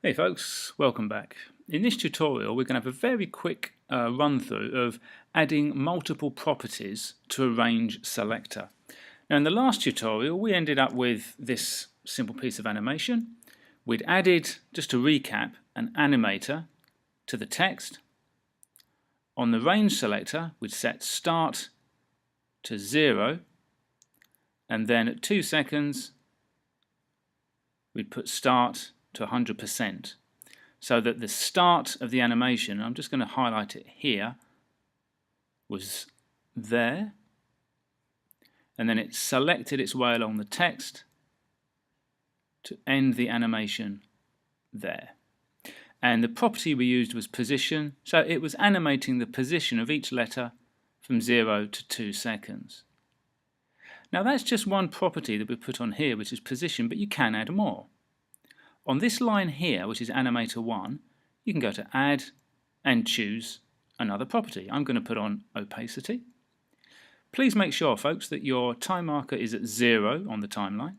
Hey folks, welcome back. In this tutorial we're going to have a very quick run through of adding multiple properties to a range selector. Now in the last tutorial we ended up with this simple piece of animation. We'd added, just to recap, an animator to the text. On the range selector we'd set start to 0 and then at 2 seconds we'd put start to 100%, so that the start of the animation, I'm just going to highlight it here, was there, and then it selected its way along the text to end the animation there. And the property we used was position, so it was animating the position of each letter from 0 to 2 seconds. Now that's just one property that we put on here, which is position, but you can add more. On this line here, which is Animator 1, you can go to Add and choose another property. I'm going to put on Opacity. Please make sure, folks, that your time marker is at 0 on the timeline.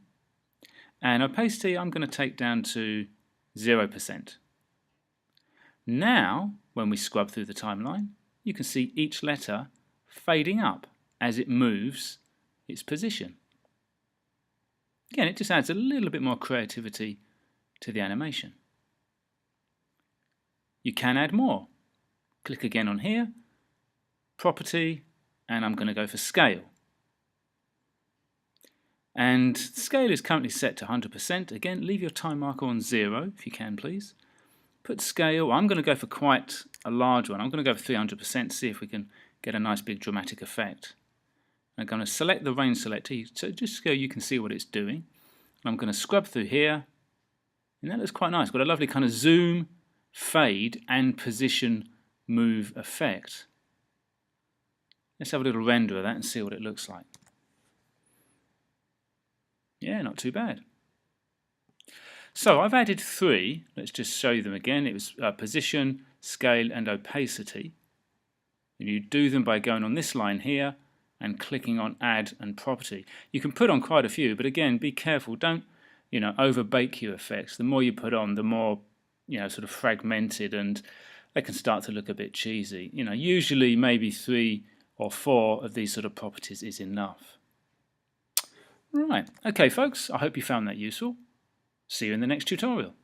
And Opacity I'm going to take down to 0%. Now, when we scrub through the timeline, you can see each letter fading up as it moves its position. Again, it just adds a little bit more creativity to the animation. You can add more. Click again on here, property, and I'm going to go for scale. And scale is currently set to 100%. Again, leave your time marker on 0 if you can, please. Put scale, I'm going to go for quite a large one. I'm going to go for 300%, see if we can get a nice big dramatic effect. I'm going to select the range selector, so just so you can see what it's doing. I'm going to scrub through here. And that looks quite nice. Got a lovely kind of zoom, fade, and position move effect. Let's have a little render of that and see what it looks like. Yeah, not too bad. So I've added 3. Let's just show you them again. It was position, scale, and opacity. And you do them by going on this line here and clicking on Add and Property. You can put on quite a few, but again, be careful. Don't over-bake your effects. The more you put on, the more, sort of fragmented, and they can start to look a bit cheesy. Usually maybe 3 or 4 of these sort of properties is enough. Right, okay folks, I hope you found that useful. See you in the next tutorial.